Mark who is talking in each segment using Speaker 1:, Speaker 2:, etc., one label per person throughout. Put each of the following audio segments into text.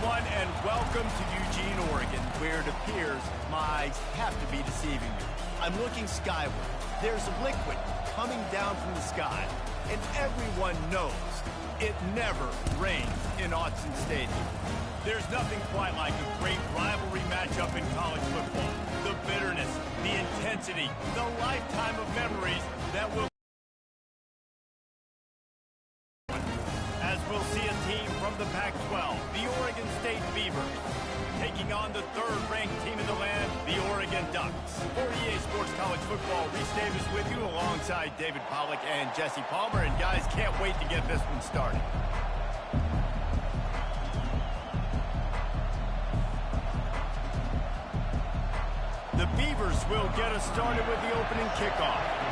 Speaker 1: everyone, and welcome to Eugene, Oregon, where it appears my eyes have to be deceiving me. I'm looking skyward. There's liquid coming down from the sky, and everyone knows it never rains in Autzen Stadium. There's nothing quite like a great rivalry matchup in college football. The bitterness, the intensity, the lifetime of memories that will... As we'll see a team from the Pac-12, the Oregon State Beavers, taking on the third-ranked team in the land, the Oregon Ducks. For EA Sports College Football, Reese Davis with you alongside David Pollack and Jesse Palmer. And guys, can't wait to get this one started. The Beavers will get us started with the opening kickoff.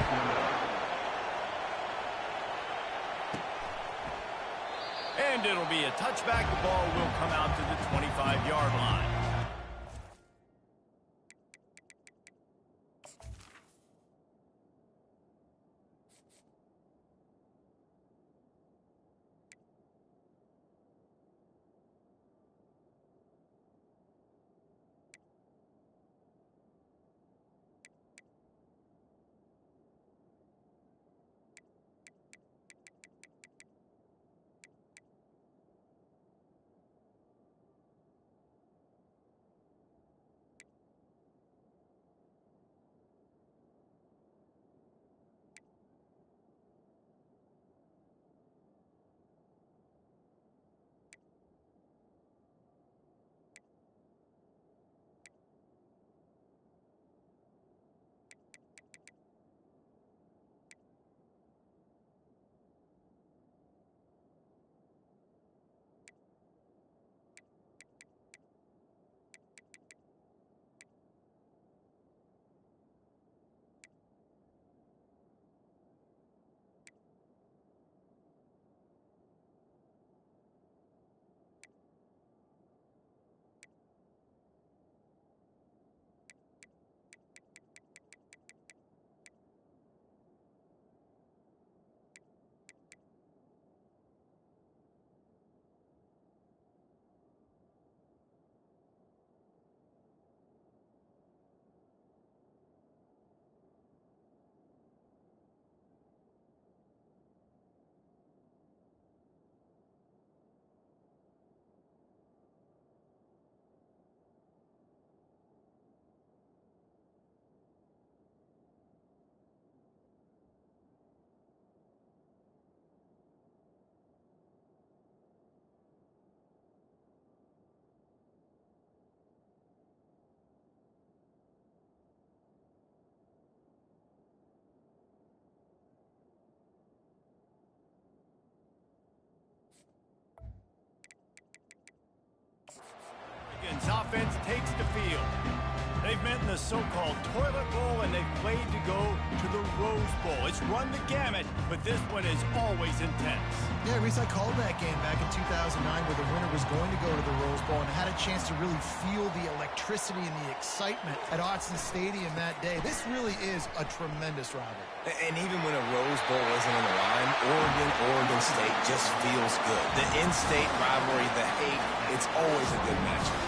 Speaker 1: And it'll be a touchback. The ball will come out to the 25-yard line. Oregon's offense takes the field. They've met in the so-called toilet bowl, and they've played to go to the Rose Bowl. It's run the gamut, but this one is always intense.
Speaker 2: Yeah, Reese, I called that game back in 2009 where the winner was going to go to the Rose Bowl and had a chance to really feel the electricity and the excitement at Autzen Stadium that day. This really is a tremendous rivalry.
Speaker 3: And even when a Rose Bowl isn't on the line, Oregon State just feels good. The in-state rivalry, the hate, it's always a good matchup.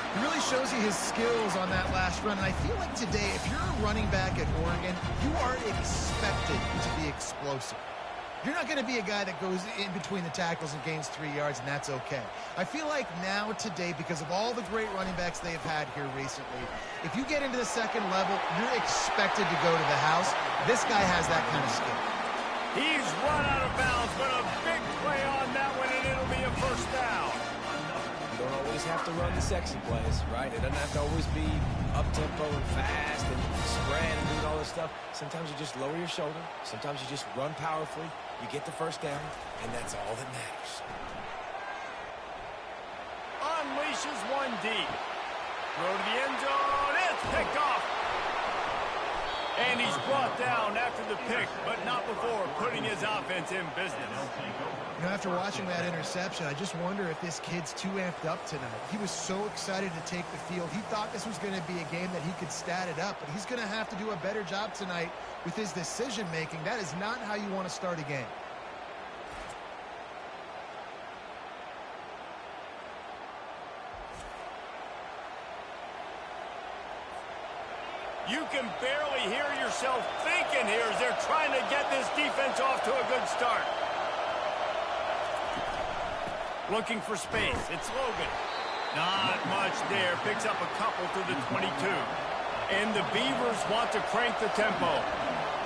Speaker 2: He really shows you his skills on that last run. And I feel like today, if you're a running back at Oregon, you are expected to be explosive. You're not going to be a guy that goes in between the tackles and gains 3 yards, and that's okay. I feel like now, today, because of all the great running backs they have had here recently, if you get into the second level, you're expected to go to the house. This guy has that kind of skill.
Speaker 1: He's run out of bounds, but a big play on that one, and it'll be a first down.
Speaker 3: You don't always have to run the sexy plays, right? It doesn't have to always be up-tempo and fast and spread and doing all this stuff. Sometimes you just lower your shoulder. Sometimes you just run powerfully. You get the first down, and that's all that matters.
Speaker 1: Unleashes one deep. Throw to the end zone. It's picked off. And he's brought down after the pick, but not before putting his offense in business.
Speaker 2: You know, after watching that interception, I just wonder if this kid's too amped up tonight. He was so excited to take the field. He thought this was going to be a game that he could stat it up, but he's going to have to do a better job tonight with his decision-making. That is not how you want to start a game.
Speaker 1: can barely hear yourself thinking here as they're trying to get this defense off to a good start. Looking for space. It's Logan. Not much there. Picks up a couple to the 22. And the Beavers want to crank the tempo.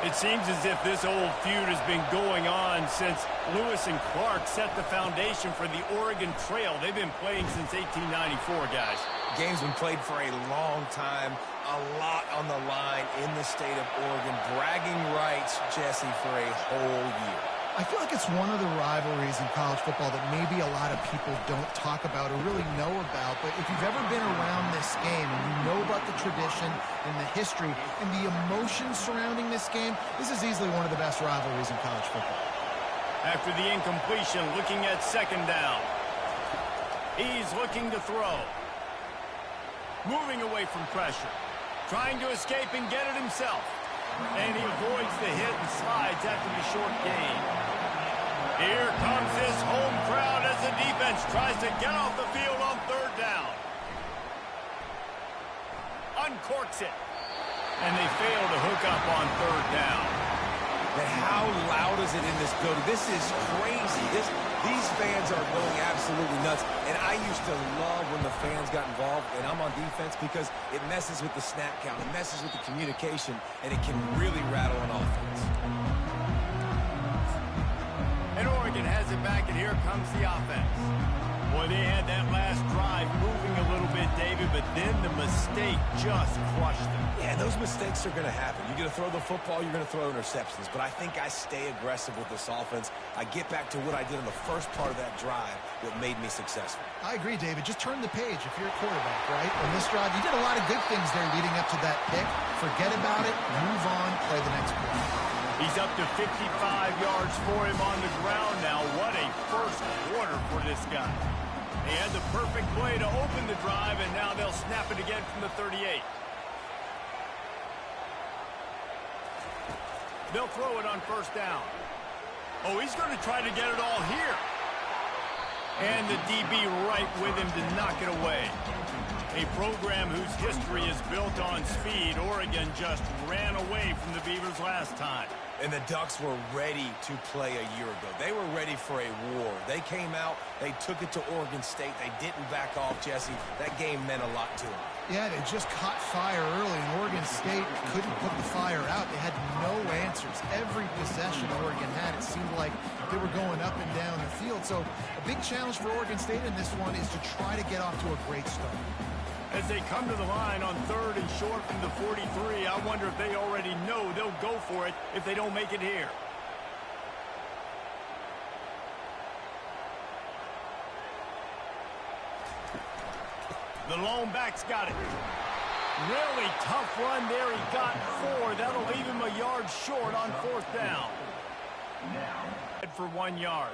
Speaker 1: It seems as if this old feud has been going on since Lewis and Clark set the foundation for the Oregon Trail. They've been playing since 1894, guys.
Speaker 3: Game's been played for a long time. A lot on the line in the state of Oregon. Bragging rights, Jesse, for a whole year.
Speaker 2: I feel like it's one of the rivalries in college football that maybe a lot of people don't talk about or really know about. But if you've ever been around this game and you know about the tradition and the history and the emotions surrounding this game, this is easily one of the best rivalries in college football.
Speaker 1: After the incompletion, looking at second down. He's looking to throw. Moving away from pressure. Trying to escape and get it himself. And he avoids the hit and slides after the short gain. Here comes this home crowd as the defense tries to get off the field on third down. Uncorks it. And they fail to hook up on third down.
Speaker 3: But how loud is it in this building? This is crazy. These fans are going absolutely nuts. And I used to love when the fans got involved, and I'm on defense, because it messes with the snap count. It messes with the communication, and it can really rattle an offense.
Speaker 1: And Oregon has it back, and here comes the offense. Boy, they had that last drive moving a little bit, David, but then the mistake just crushed them.
Speaker 3: Yeah, those mistakes are going to happen. You're going to throw the football, you're going to throw interceptions. But I think I stay aggressive with this offense. I get back to what I did in the first part of that drive, what made me successful.
Speaker 2: I agree, David. Just turn the page if you're a quarterback, right? On this drive, you did a lot of good things there leading up to that pick. Forget about it, move on, play the next play.
Speaker 1: He's up to 55 yards for him on the ground now. What a first quarter for this guy. They had the perfect play to open the drive, and now they'll snap it again from the 38. They'll throw it on first down. Oh, he's going to try to get it all here. And the DB right with him to knock it away. A program whose history is built on speed. Oregon just ran away from the Beavers last time.
Speaker 3: And the Ducks were ready to play a year ago. They were ready for a war. They came out, they took it to Oregon State. They didn't back off, Jesse. That game meant a lot to them.
Speaker 2: Yeah, they just caught fire early, and Oregon State couldn't put the fire out. They had no answers. Every possession Oregon had, it seemed like they were going up and down the field. So a big challenge for Oregon State in this one is to try to get off to a great start.
Speaker 1: As they come to the line on third and short from the 43, I wonder if they already know they'll go for it if they don't make it here. The lone back's got it. Really tough run there. He got 4. That'll leave him a yard short on fourth down. For 1 yard.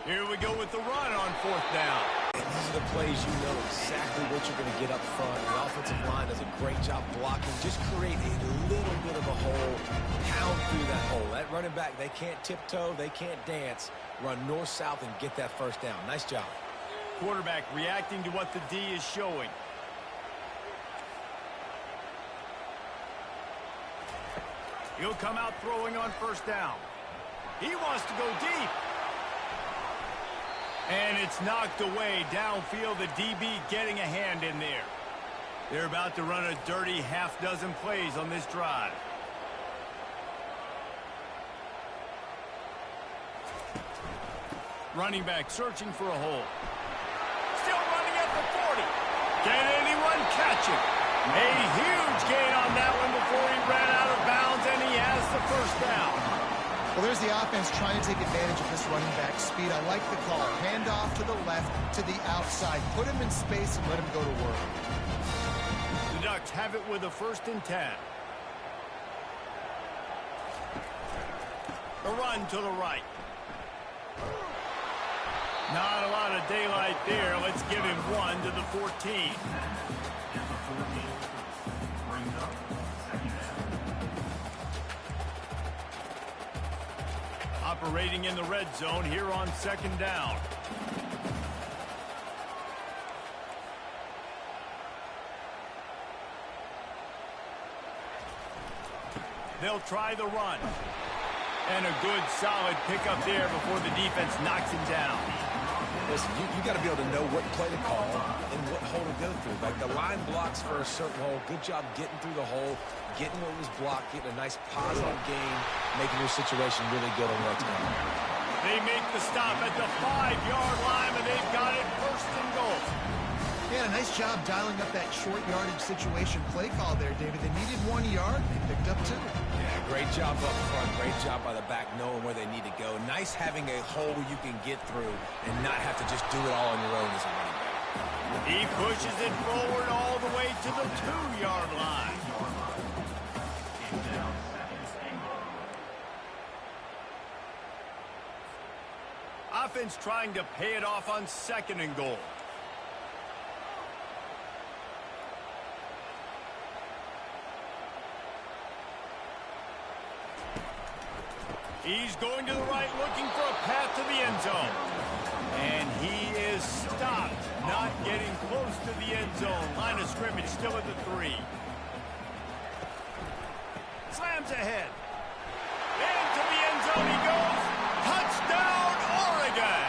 Speaker 1: Here we go with the run on fourth down.
Speaker 3: And these are the plays you know exactly what you're going to get up front. The offensive line does a great job blocking. Just create a little bit of a hole. Pound through that hole. That running back, they can't tiptoe. They can't dance. Run north-south and get that first down. Nice job.
Speaker 1: Quarterback reacting to what the D is showing. He'll come out throwing on first down. He wants to go deep. And it's knocked away downfield. The DB getting a hand in there. They're about to run a dirty half-dozen plays on this drive. Running back searching for a hole. Still running at the 40. Can anyone catch him? A huge gain on that one before he ran out of bounds, and he has the first down.
Speaker 2: Well, there's the offense trying to take advantage of this running back speed. I like the call. Hand off to the left, to the outside. Put him in space and let him go to work.
Speaker 1: The Ducks have it with a 1st and 10. A run to the right. Not a lot of daylight there. Let's give him 1 to the 14. Operating in the red zone here on 2nd down. They'll try the run. And a good, solid pickup there before the defense knocks him down.
Speaker 3: Listen, you got to be able to know what play to call and what hole to go through. Like the line blocks for a certain hole. Good job getting through the hole, getting what was blocked, getting a nice positive gain, making your situation really good on what's coming.
Speaker 1: They make the stop at the 5-yard line, and they've got it first and goal.
Speaker 2: Yeah, a nice job dialing up that short yardage situation play call there, David. They needed 1 yard, and they picked up 2.
Speaker 3: Yeah, great job up front. Great job by the back knowing where they need to go. Nice having a hole you can get through and not have to just do it all on your own as a running back.
Speaker 1: He pushes it forward all the way to the 2-yard line. Offense trying to pay it off on 2nd and goal. He's going to the right, looking for a path to the end zone. And he is stopped, not getting close to the end zone. Line of scrimmage still at the 3. Slams ahead. Into the end zone he goes. Touchdown, Oregon!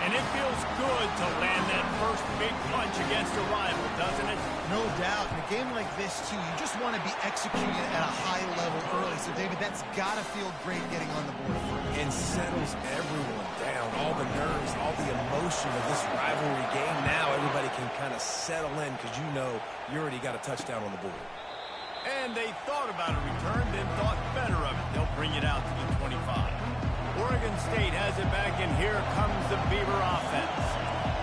Speaker 1: And it feels good to land that first big punch against a rival, doesn't it?
Speaker 2: No doubt. In a game like this, too, you just want to be executing at a high level early. So, David, that's got to feel great getting on the board first.
Speaker 3: And settles everyone down. All the nerves, all the emotion of this rivalry game. Now everybody can kind of settle in because you know you already got a touchdown on the board.
Speaker 1: And they thought about a return, then thought better of it. They'll bring it out to the 25. Oregon State has it back, and here comes the Beaver offense.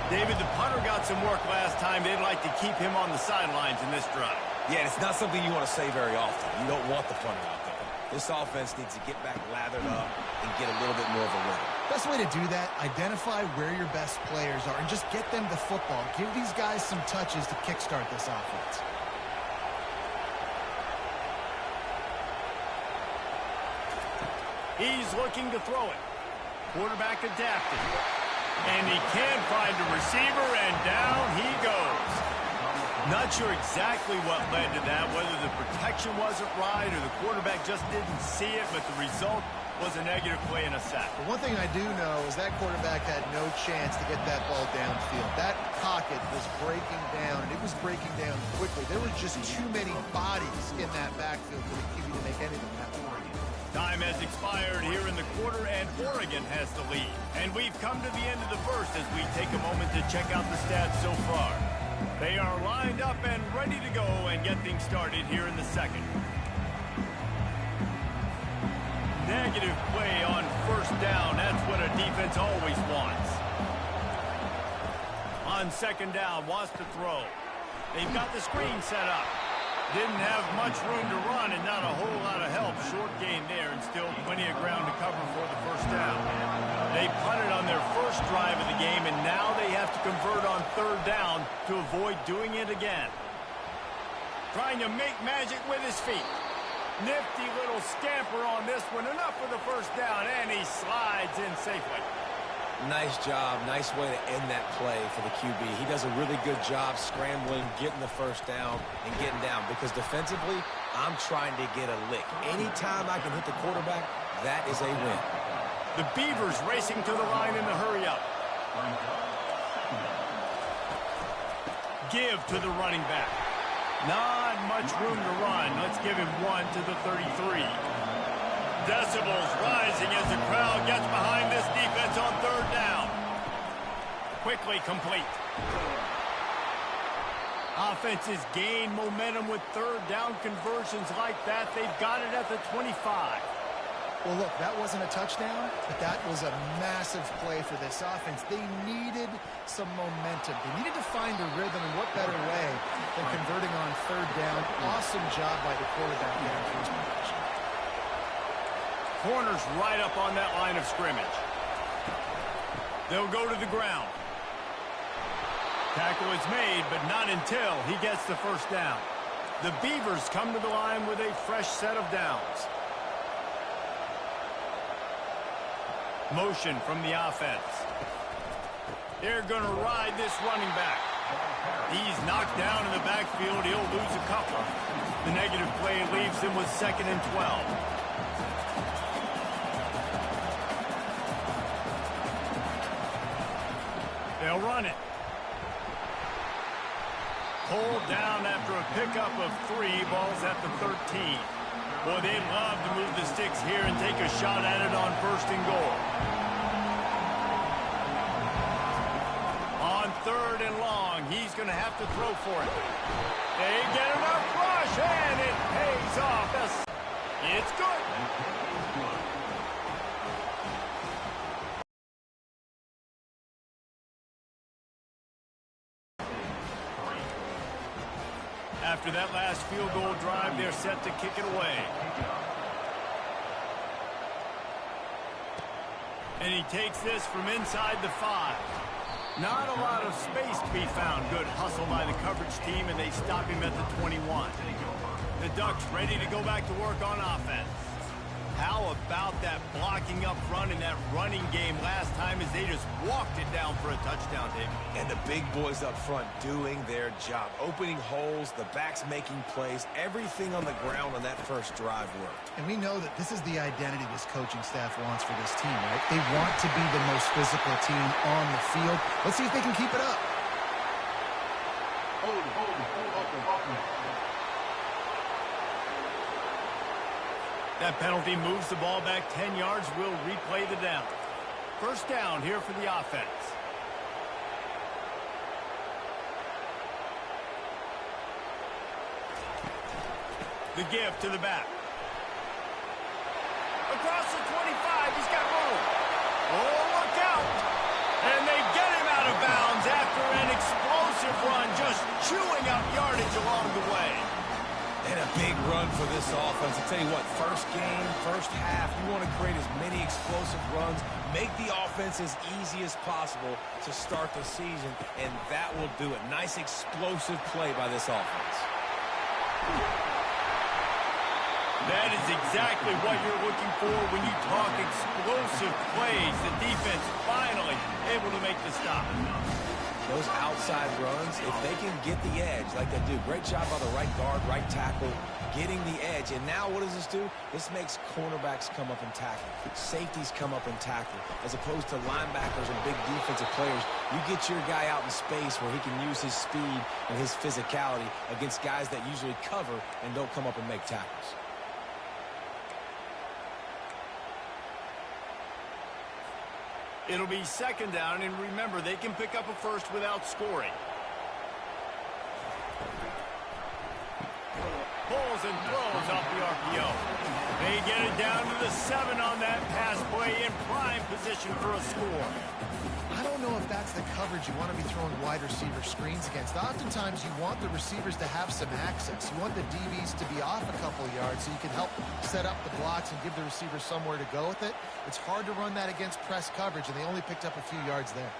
Speaker 1: David, the punter got some work last time. They'd like to keep him on the sidelines in this drive.
Speaker 3: Yeah, it's not something you want to say very often. You don't want the punter out there. This offense needs to get back lathered up and get a little bit more of a rhythm.
Speaker 2: Best way to do that, identify where your best players are and just get them the football. Give these guys some touches to kickstart this offense.
Speaker 1: He's looking to throw it. Quarterback adapted. And he can find a receiver, and down he goes. Not sure exactly what led to that, whether the protection wasn't right or the quarterback just didn't see it, but the result was a negative play and a sack.
Speaker 2: But one thing I do know is that quarterback had no chance to get that ball downfield. That pocket was breaking down, and it was breaking down quickly. There were just too many bodies in that backfield for the QB to make anything happen.
Speaker 1: Time has expired here in the quarter, and Oregon has the lead. And we've come to the end of the first as we take a moment to check out the stats so far. They are lined up and ready to go and get things started here in the second. Negative play on first down. That's what a defense always wants. On 2nd down, wants to throw. They've got the screen set up. Didn't have much room to run and not a whole lot of help. Short gain there and still plenty of ground to cover for the first down. They punted on their first drive of the game, and now they have to convert on 3rd down to avoid doing it again. Trying to make magic with his feet. Nifty little scamper on this one. Enough for the first down, and he slides in safely.
Speaker 3: Nice job. Nice way to end that play for the QB. He does a really good job scrambling, getting the first down, and getting down. Because defensively, I'm trying to get a lick. Anytime I can hit the quarterback, that is a win.
Speaker 1: The Beavers racing to the line in the hurry-up. Give to the running back. Not much room to run. Let's give him 1 to the 33. Decibels rising as the crowd gets behind this defense on 3rd down. Quickly complete. Offenses gain momentum with 3rd down conversions like that. They've got it at the 25.
Speaker 2: Well, look, that wasn't a touchdown, but that was a massive play for this offense. They needed some momentum. They needed to find a rhythm, and what better way than converting on 3rd down. Awesome job by the quarterback there in first position.
Speaker 1: Corners right up on that line of scrimmage. They'll go to the ground. Tackle is made, but not until he gets the first down. The Beavers come to the line with a fresh set of downs. Motion from the offense. They're going to ride this running back. He's knocked down in the backfield. He'll lose a couple. The negative play leaves him with 2nd and 12. They'll run it. Pulled down after a pickup of 3, balls at the 13. Boy, they'd love to move the sticks here and take a shot at it on 1st and goal. On 3rd and long, he's going to have to throw for it. They get enough rush, and it pays off. It's good. After that last field goal drive, they're set to kick it away. And he takes this from inside the 5. Not a lot of space to be found. Good hustle by the coverage team, and they stop him at the 21. The Ducks ready to go back to work on offense. How about that blocking up front in that running game last time as they just walked it down for a touchdown, David?
Speaker 3: And the big boys up front doing their job. Opening holes, the backs making plays. Everything on the ground on that first drive worked.
Speaker 2: And we know that this is the identity this coaching staff wants for this team, right? They want to be the most physical team on the field. Let's see if they can keep it up.
Speaker 1: That penalty moves the ball back 10 yards. We'll replay the down. 1st down here for the offense. The give to the back. Across the 25, he's got room. Oh, look out. And they get him out of bounds after an explosive run, just chewing up yardage along the way.
Speaker 3: And a big run for this offense. I'll tell you what, first game, first half, you want to create as many explosive runs, make the offense as easy as possible to start the season, and that will do it. Nice explosive play by this offense.
Speaker 1: That is exactly what you're looking for when you talk explosive plays. The defense finally able to make the stop.
Speaker 3: Those outside runs, if they can get the edge like they do, great job by the right guard, right tackle, getting the edge. And now what does this do? This makes cornerbacks come up and tackle. Safeties come up and tackle. As opposed to linebackers and big defensive players, you get your guy out in space where he can use his speed and his physicality against guys that usually cover and don't come up and make tackles.
Speaker 1: It'll be 2nd down, and remember, they can pick up a first without scoring. Pulls and throws off the RPO. They get it down to the 7 on that pass play in prime position for a score.
Speaker 2: I don't know if that's the coverage you want to be throwing wide receiver screens against. Oftentimes, you want the receivers to have some access. You want the DBs to be off a couple yards so you can help set up the blocks and give the receivers somewhere to go with it. It's hard to run that against press coverage, and they only picked up a few yards there.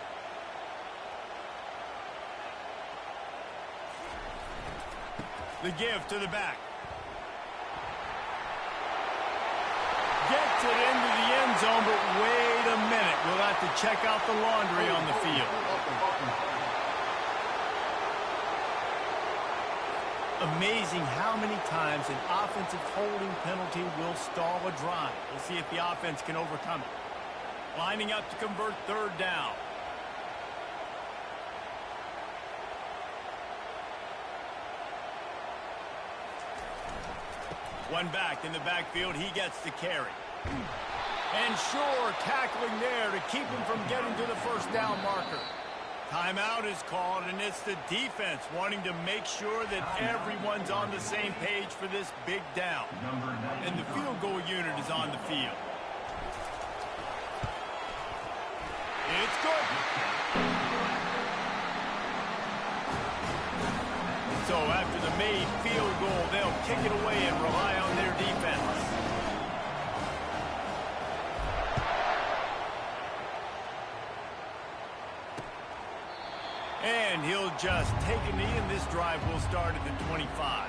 Speaker 1: The give to the back. Gets it into the end zone, but wait a minute. We'll have to check out the laundry on the field. Amazing how many times an offensive holding penalty will stall a drive. We'll see if the offense can overcome it. Lining up to convert 3rd down. One back in the backfield, he gets the carry. And sure, tackling there to keep him from getting to the 1st down marker. Timeout is called, and it's the defense wanting to make sure that everyone's on the same page for this big down. And the field goal unit is on the field. It's good. So after the made field goal, they'll kick it away and rely on their defense. And he'll just take a knee, and this drive will start at the 25.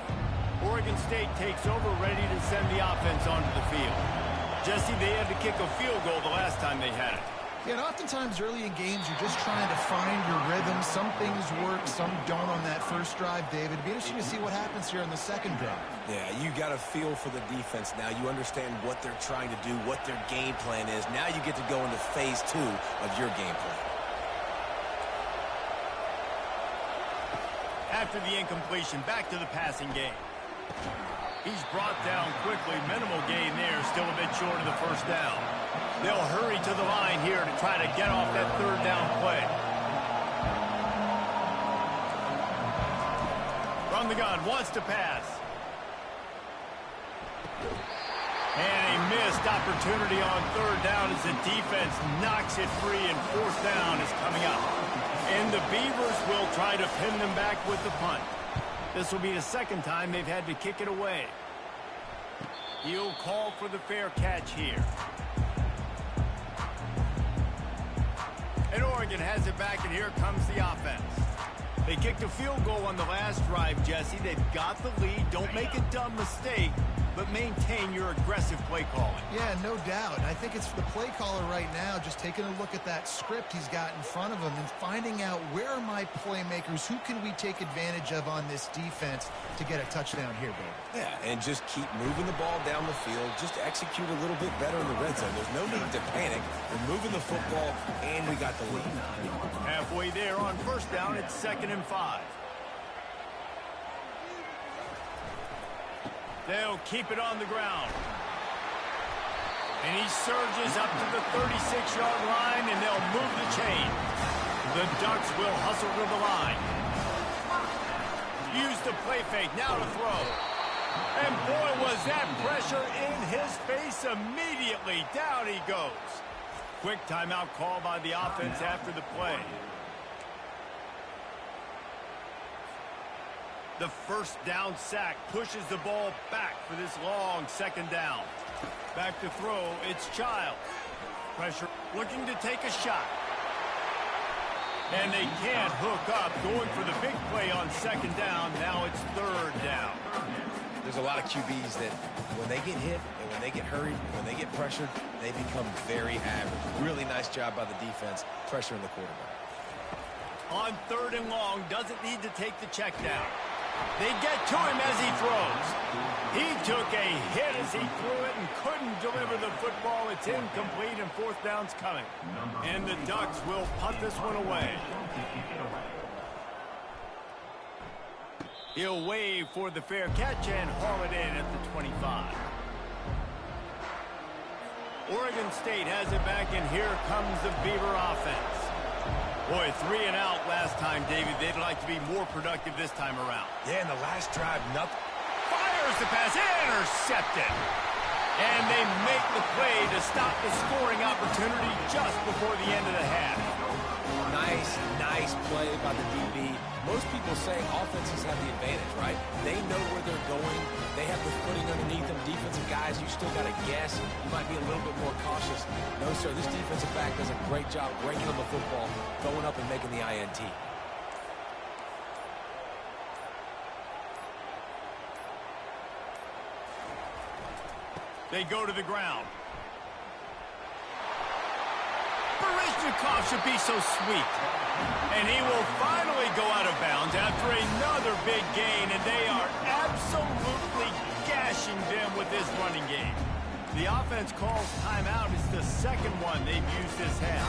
Speaker 1: Oregon State takes over, ready to send the offense onto the field. Jesse, they had to kick a field goal the last time they had it.
Speaker 2: Yeah, and oftentimes early in games, you're just trying to find your rhythm. Some things work, some don't on that first drive, David. It'd be interesting to see what happens here on the second drive.
Speaker 3: Yeah, you got a feel for the defense now. You understand what they're trying to do, what their game plan is. Now you get to go into phase 2 of your game plan.
Speaker 1: After the incompletion, back to the passing game. He's brought down quickly. Minimal gain there. Still a bit short of the first down. They'll hurry to the line here to try to get off that third down play. From the gun, wants to pass. And a missed opportunity on third down as the defense knocks it free, and fourth down is coming up. And the Beavers will try to pin them back with the punt. This will be the second time they've had to kick it away. He'll call for the fair catch here. And Oregon has it back, and here comes the offense. They kicked a field goal on the last drive, Jesse. They've got the lead. Don't make a dumb mistake, but maintain your aggressive play calling.
Speaker 2: Yeah, no doubt. I think it's the play caller right now just taking a look at that script he's got in front of him and finding out where are my playmakers, who can we take advantage of on this defense to get a touchdown here, Bill.
Speaker 3: Yeah, and just keep moving the ball down the field. Just execute a little bit better in the red zone. There's no need to panic. We're moving the football, and we got the lead.
Speaker 1: Halfway there on first down, it's 2nd and 5. They'll keep it on the ground. And he surges up to the 36-yard line, and they'll move the chain. The Ducks will hustle to the line. Use the play fake, now to throw. And boy, was that pressure in his face immediately. Down he goes. Quick timeout call by the offense after the play. The first down sack pushes the ball back for this long second down. Back to throw, it's Childs. Pressure, looking to take a shot. And they can't hook up, going for the big play on second down. Now it's third down.
Speaker 3: There's a lot of QBs that when they get hit and when they get hurried, when they get pressured, they become very average. Really nice job by the defense, pressuring the quarterback.
Speaker 1: On third and long, doesn't need to take the check down. They get to him as he throws. He took a hit as he threw it and couldn't deliver the football. It's incomplete, and fourth down's coming. And the Ducks will punt this one away. He'll wave for the fair catch and haul it in at the 25. Oregon State has it back, and here comes the Beaver offense. Boy, 3 and out last time, David. They'd like to be more productive this time around.
Speaker 3: Yeah, in the last drive, nothing.
Speaker 1: Fires the pass, intercepted. And they make the play to stop the scoring opportunity just before the end of the half. Nice play by the DB. Most people say offenses have the advantage, right? They know where they're going. They have the footing underneath them. Defensive guys, you still got to guess. You might be a little bit more cautious. No, sir, this defensive back does a great job breaking on the football, going up and making the INT. They go to the ground. Barishnikov should be so sweet. And he will finally go out of bounds after another big gain, and they are absolutely gashing them with this running game. The offense calls timeout. It's the second one they've used this half.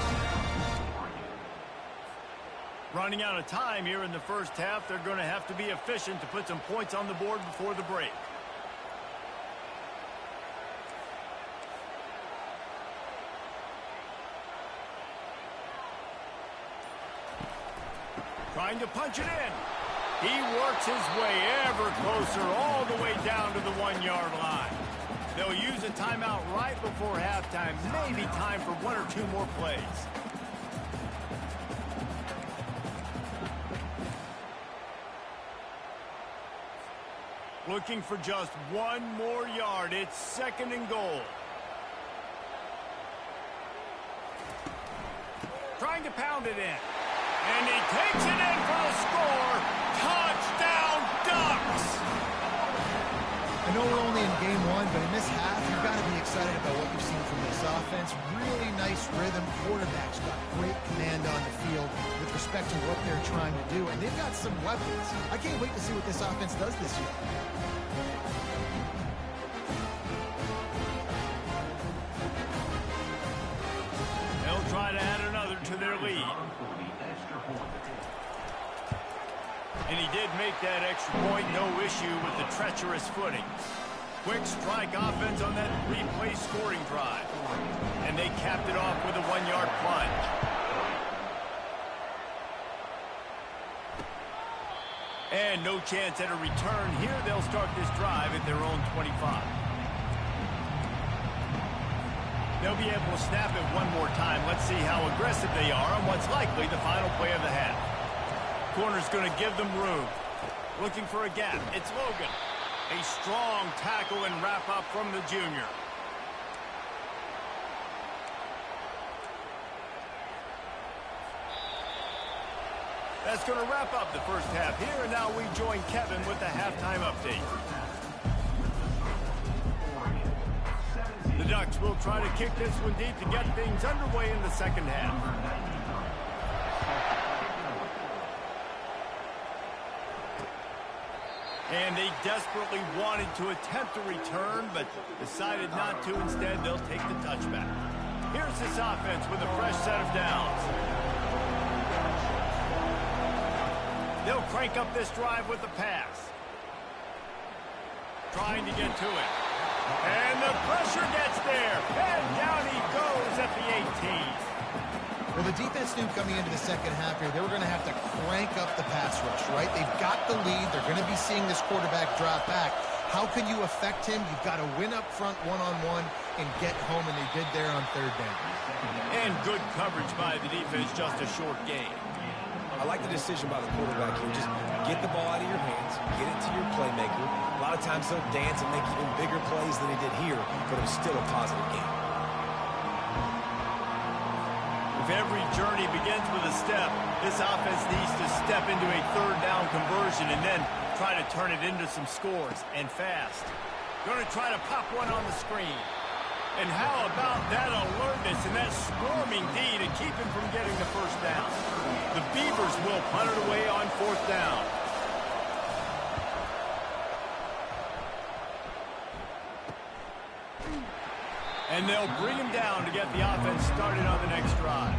Speaker 1: Running out of time here in the first half. They're going to have to be efficient to put some points on the board before the break. Trying to punch it in. He works his way ever closer all the way down to the 1-yard line. They'll use a timeout right before halftime. Maybe time for 1 or 2 more plays. Looking for just 1 more yard. It's 2nd and goal. Trying to pound it in. And he takes it in for the score. Touchdown, Ducks!
Speaker 2: I know we're only in game 1 won, but in this half, you've got to be excited about what you've seen from this offense. Really nice rhythm. Quarterback's got great command on the field with respect to what they're trying to do, and they've got some weapons. I can't wait to see what this offense does this year.
Speaker 1: They'll try to add another to their lead. And he did make that extra point, no issue with the treacherous footing. Quick strike offense on that replay scoring drive. And they capped it off with a 1-yard plunge. And no chance at a return here. They'll start this drive at their own 25. They'll be able to snap it one more time. Let's see how aggressive they are on what's likely the final play of the half. Corner's going to give them room. Looking for a gap. It's Logan. A strong tackle and wrap up from the junior. That's going to wrap up the first half here, and now we join Kevin with the halftime update. The Ducks will try to kick this one deep to get things underway in the second half. And they desperately wanted to attempt a return, but decided not to. Instead, they'll take the touchback. Here's this offense with a fresh set of downs. They'll crank up this drive with the pass. Trying to get to it. And the pressure gets there. And down he goes at the 18.
Speaker 2: Well, the defense knew coming into the second half here, they were going to have to crank up the pass rush, right? They've got the lead. They're going to be seeing this quarterback drop back. How can you affect him? You've got to win up front one-on-one and get home, and they did there on third down.
Speaker 1: And good coverage by the defense, just a short gain.
Speaker 3: I like the decision by the quarterback here. Just get the ball out of your hands, get it to your playmaker. A lot of times they'll dance and make even bigger plays than he did here, but it was still a positive game.
Speaker 1: If every journey begins with a step, this offense needs to step into a third down conversion and then try to turn it into some scores, and fast. Going to try to pop one on the screen. And how about that alertness and that swarming D to keep him from getting the first down? The Beavers will punt it away on fourth down. And they'll bring him down to get the offense started on the next drive.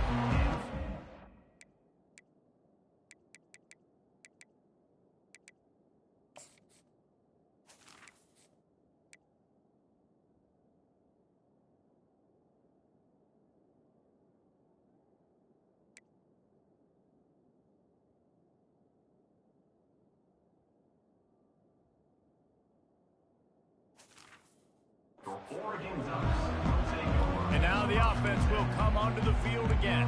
Speaker 1: And now the offense will come onto the field again.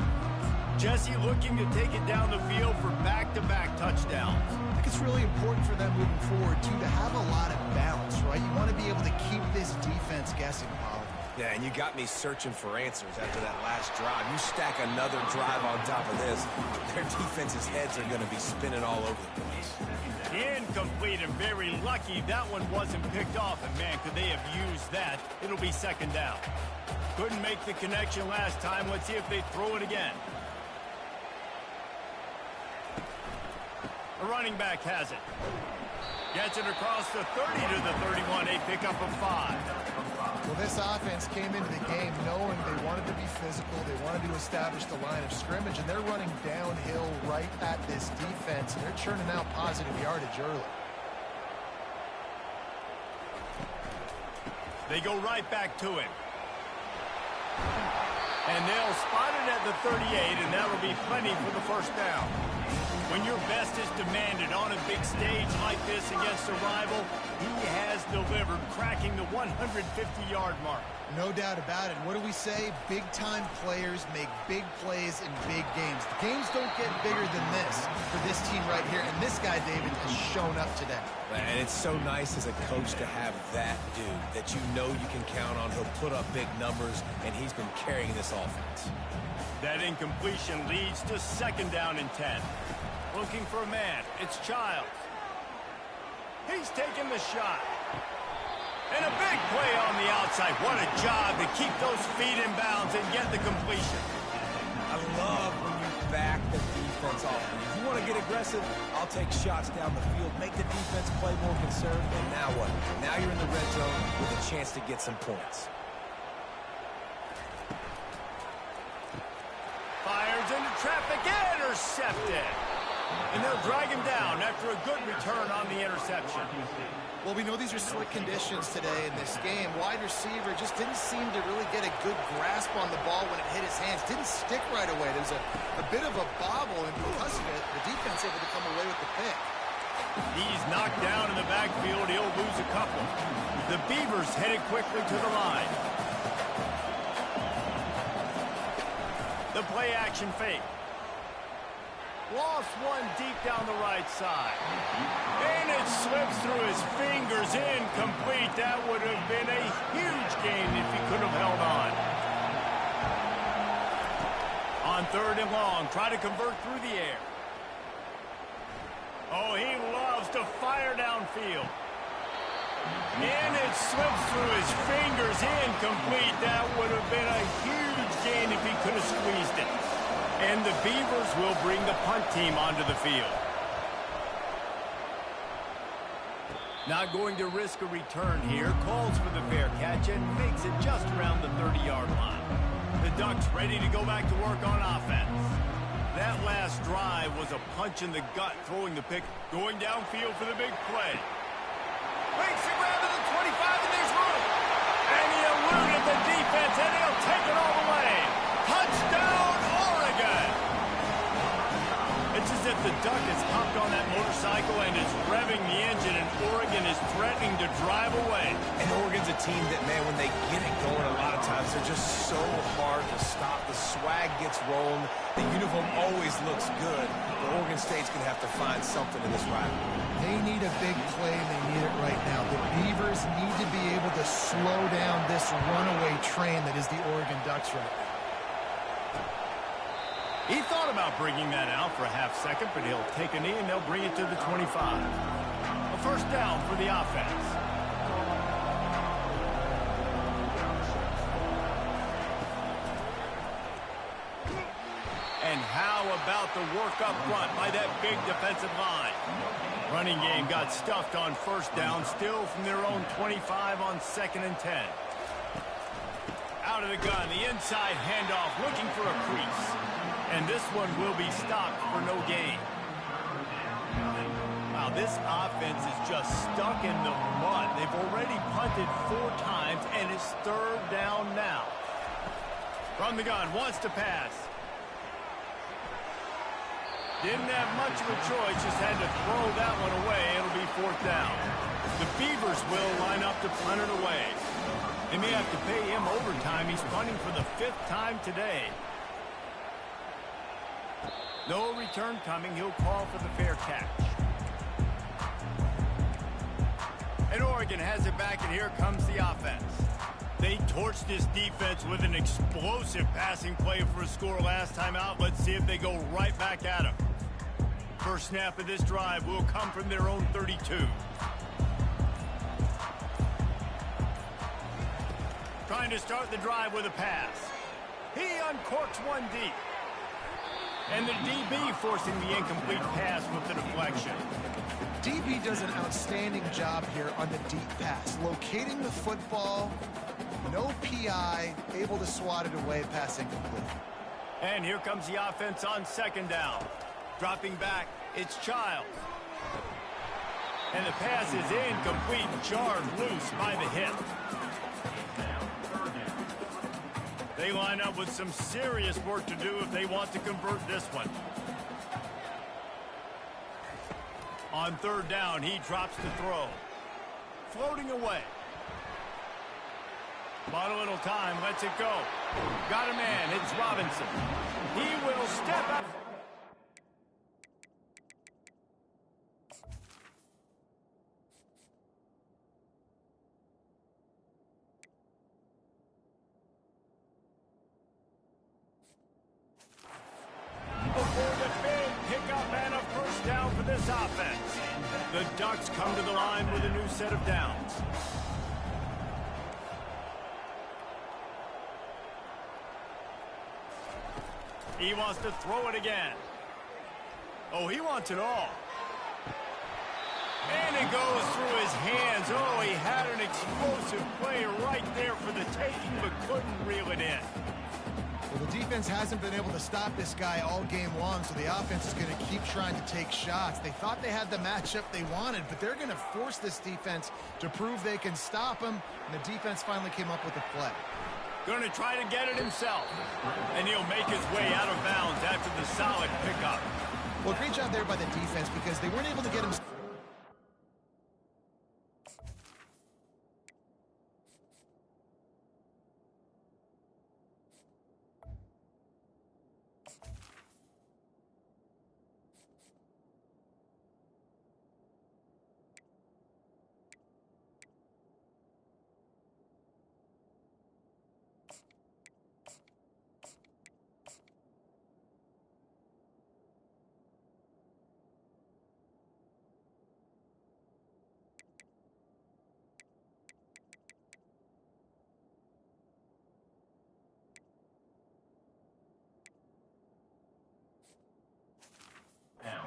Speaker 1: Jesse looking to take it down the field for back-to-back touchdowns.
Speaker 2: I think it's really important for them moving forward, too, to have a lot of balance, right? You want to be able to keep this defense guessing, Paul.
Speaker 3: Yeah, and you got me searching for answers after that last drive. You stack another drive on top of this, their defense's heads are going to be spinning all over the place.
Speaker 1: Incomplete, and very lucky that one wasn't picked off. And, man, could they have used that? It'll be second down. Couldn't make the connection last time. Let's see if they throw it again. The running back has it. Gets it across the 30 to the 31, a pickup of 5.
Speaker 2: Well, this offense came into the game knowing they wanted to be physical, they wanted to establish the line of scrimmage, and they're running downhill right at this defense, and they're churning out positive yardage early.
Speaker 1: They go right back to him. And they'll spot it at the 38, and that'll be plenty for the first down. When your best is demanded on a big stage like this against a rival, he has delivered, cracking the 150-yard mark.
Speaker 2: No doubt about it. What do we say? Big-time players make big plays in big games. The games don't get bigger than this for this team right here, and this guy, David, has shown up today.
Speaker 3: And it's so nice as a coach to have that dude that you know you can count on. He'll put up big numbers, and he's been carrying this offense.
Speaker 1: That incompletion leads to second down and 10. Looking for a man. It's Childs. He's taking the shot. And a big play on the outside. What a job to keep those feet in bounds and get the completion.
Speaker 3: I love when you back the defense off. If you want to get aggressive, I'll take shots down the field, make the defense play more conservative, and now what? Now you're in the red zone with a chance to get some points.
Speaker 1: Fires into traffic, intercepted. And they'll drag him down after a good return on the interception.
Speaker 2: Well, we know these are slick conditions today in this game. Wide receiver just didn't seem to really get a good grasp on the ball when it hit his hands. Didn't stick right away. There's a bit of a bobble, and because of it, the defense able to come away with the pick.
Speaker 1: He's knocked down in the backfield. He'll lose a couple. The Beavers headed quickly to the line. The play action fake. Lost one deep down the right side. And it slips through his fingers, incomplete. That would have been a huge gain if he could have held on. On 3rd and long, try to convert through the air. Oh, he loves to fire downfield. And it slips through his fingers, incomplete. That would have been a huge gain if he could have squeezed it. And the Beavers will bring the punt team onto the field. Not going to risk a return here. Calls for the fair catch and makes it just around the 30-yard line. The Ducks ready to go back to work on offense. That last drive was a punch in the gut, throwing the pick, going downfield for the big play. Makes the grab at the 25, and there's room. And he eluded the defense, and he'll take it all the way. Touchdown, Oregon! It's as if the Duck has hopped on that motorcycle and is revving the engine, and Oregon is threatening to drive away.
Speaker 3: And Oregon's a team that, man, when they get it going, a lot of times they're just so hard to stop. The swag gets rolling. The uniform always looks good. But Oregon State's going to have to find something in this rivalry.
Speaker 2: They need a big play, and they need it right now. The Beavers need to be able to slow down this runaway train that is the Oregon Ducks right now.
Speaker 1: He thought about bringing that out for a half second, but he'll take a knee and they'll bring it to the 25. A first down for the offense. And how about the work up front by that big defensive line? Running game got stuffed on first down, still from their own 25 on 2nd and 10. Out of the gun, the inside handoff, looking for a crease. And this one will be stopped for no gain. Wow, this offense is just stuck in the mud. They've already punted 4 times, and it's 3rd down now. From the gun, wants to pass. Didn't have much of a choice, just had to throw that one away. It'll be 4th down. The Beavers will line up to punt it away. They may have to pay him overtime. He's punting for the 5th time today. No return coming. He'll call for the fair catch. And Oregon has it back, and here comes the offense. They torched this defense with an explosive passing play for a score last time out. Let's see if they go right back at him. First snap of this drive will come from their own 32. Trying to start the drive with a pass. He uncorks one deep. And the DB forcing the incomplete pass with the deflection.
Speaker 2: DB does an outstanding job here on the deep pass. Locating the football, no PI, able to swat it away, pass incomplete.
Speaker 1: And here comes the offense on 2nd down. Dropping back, it's Childs. And the pass is incomplete, jarred loose by the hip. They line up with some serious work to do if they want to convert this one. On 3rd down, he drops to throw. Floating away. Bought a little time, lets it go. Got a man, it's Robinson. He will step up. Before the big pickup and a first down for this offense. The Ducks come to the line with a new set of downs. He wants to throw it again. Oh, he wants it all. And it goes through his hands. Oh, he had an explosive play right there for the taking, but couldn't reel it in.
Speaker 2: Well, the defense hasn't been able to stop this guy all game long, so the offense is going to keep trying to take shots. They thought they had the matchup they wanted, but they're going to force this defense to prove they can stop him, and the defense finally came up with a play.
Speaker 1: Going to try to get it himself, and he'll make his way out of bounds after the solid pickup.
Speaker 2: Well, great job there by the defense because they weren't able to get him.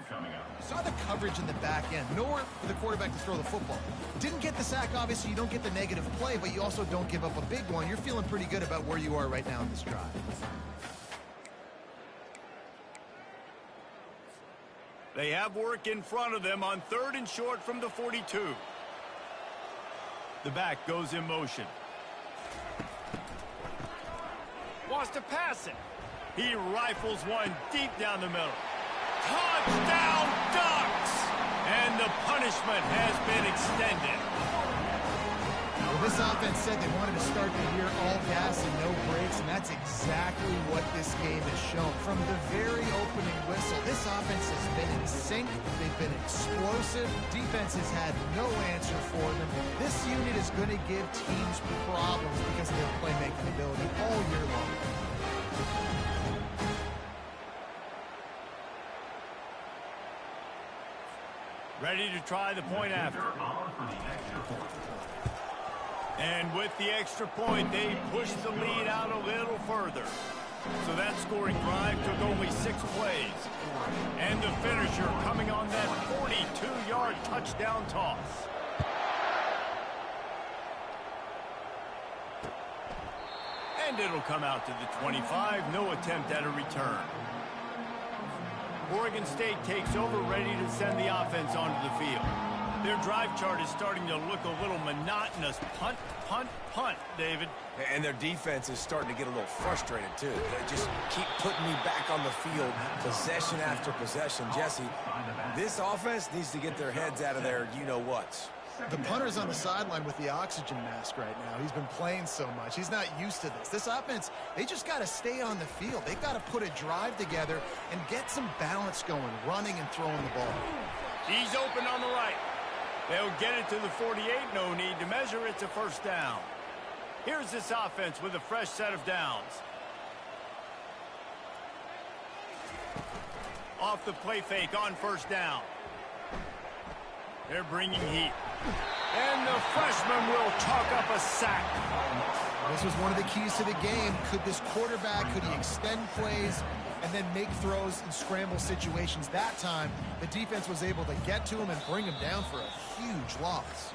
Speaker 4: Coming up.
Speaker 2: Saw the coverage in the back end. Nowhere for the quarterback to throw the football. Didn't get the sack, obviously. You don't get the negative play, but you also don't give up a big one. You're feeling pretty good about where you are right now in this drive.
Speaker 1: They have work in front of them on 3rd and short from the 42. The back goes in motion. Wants to pass it. He rifles one deep down the middle. Touchdown Ducks! And the punishment has been extended.
Speaker 2: Well, this offense said they wanted to start the year all gas and no brakes, and that's exactly what this game has shown. From the very opening whistle, this offense has been in sync. They've been explosive. Defense has had no answer for them. This unit is going to give teams problems because of their playmaking ability all year long.
Speaker 1: Ready to try the point after. And with the extra point, they push the lead out a little further. So that scoring drive took only 6 plays. And the finisher coming on that 42-yard touchdown toss. And it'll come out to the 25. No attempt at a return. Oregon State takes over, ready to send the offense onto the field. Their drive chart is starting to look a little monotonous. Punt, punt, punt, David.
Speaker 3: And their defense is starting to get a little frustrated, too. They just keep putting me back on the field, possession after possession. Jesse, this offense needs to get their heads out of their you-know-whats.
Speaker 2: The punter's on the sideline with the oxygen mask right now. He's been playing so much. He's not used to this. This offense, they just got to stay on the field. They've got to put a drive together and get some balance going, running and throwing the ball.
Speaker 1: He's open on the right. They'll get it to the 48. No need to measure. It's a first down. Here's this offense with a fresh set of downs. Off the play fake on first down. They're bringing heat. And the freshman will chalk up a sack.
Speaker 2: This was one of the keys to the game. Could this quarterback, could he extend plays and then make throws in scramble situations? That time, the defense was able to get to him and bring him down for a huge loss.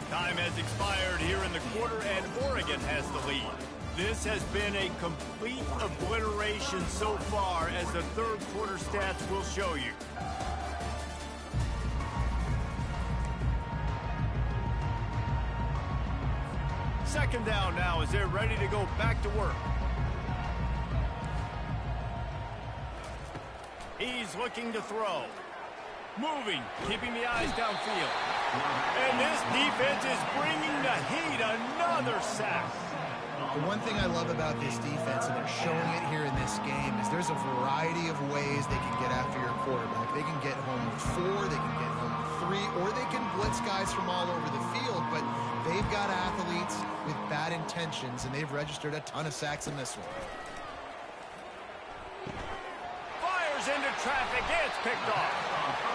Speaker 1: Time has expired here in the quarter, and Oregon has the lead. This has been a complete obliteration so far, as the third quarter stats will show you. Second down now as they're ready to go back to work. He's looking to throw. Moving, keeping the eyes downfield. And this defense is bringing the heat. Another sack.
Speaker 2: The one thing I love about this defense, and they're showing it here in this game, is there's a variety of ways they can get after your quarterback. They can get home with 4, they can get home with 3, or they can blitz guys from all over the field, but they've got athletes with bad intentions, and they've registered a ton of sacks in this one.
Speaker 1: Fires into traffic, it's picked off.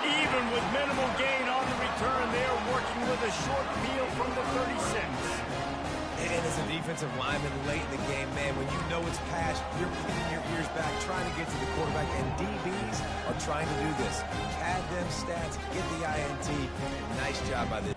Speaker 1: Even with minimal gain on the return, they are working with a short field from the 36.
Speaker 3: And as a defensive lineman late in the game, man, when you know it's past, you're pinning your ears back, trying to get to the quarterback, and DBs are trying to do this. Pad them stats, get the INT. Nice job by the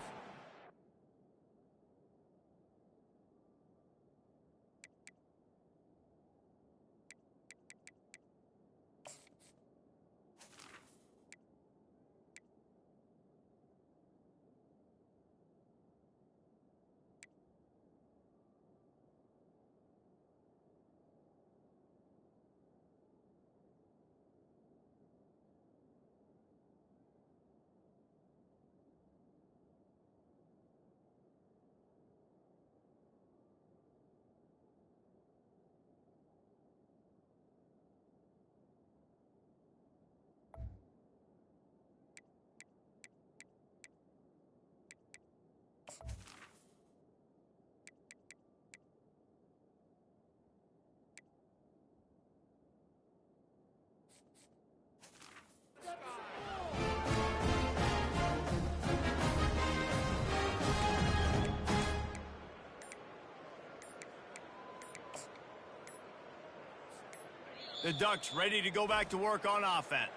Speaker 1: The Ducks ready to go back to work on offense.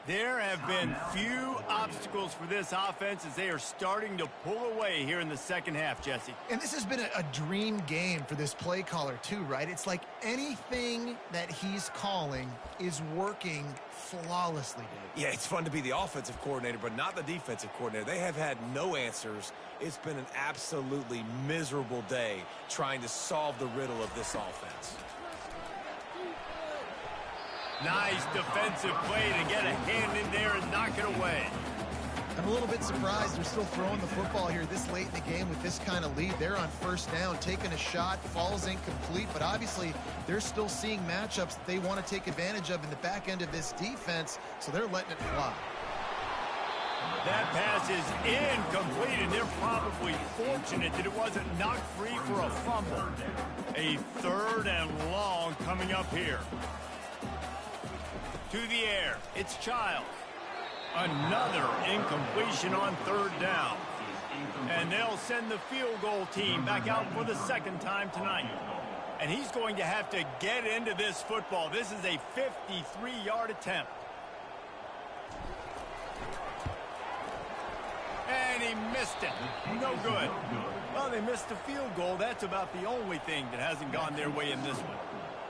Speaker 1: There have been few obstacles for this offense as they are starting to pull away here in the second half, Jesse.
Speaker 2: And this has been a dream game for this play caller too, right? It's like anything that he's calling is working flawlessly, Dave.
Speaker 3: Yeah, it's fun to be the offensive coordinator, but not the defensive coordinator. They have had no answers. It's been an absolutely miserable day trying to solve the riddle of this offense.
Speaker 1: Nice defensive play to get a hand in there and knock it away.
Speaker 2: I'm a little bit surprised they're still throwing the football here this late in the game with this kind of lead. They're on first down, taking a shot, falls incomplete, but obviously they're still seeing matchups that they want to take advantage of in the back end of this defense, so they're letting it fly.
Speaker 1: That pass is incomplete, and they're probably fortunate that it wasn't knocked free for a fumble. A 3rd and long coming up here. To the air, it's Childs. Another incompletion on 3rd down. And they'll send the field goal team back out for the 2nd time tonight. And he's going to have to get into this football. This is a 53-yard attempt. And he missed it. No good. Well, they missed a field goal. That's about the only thing that hasn't gone their way in this one.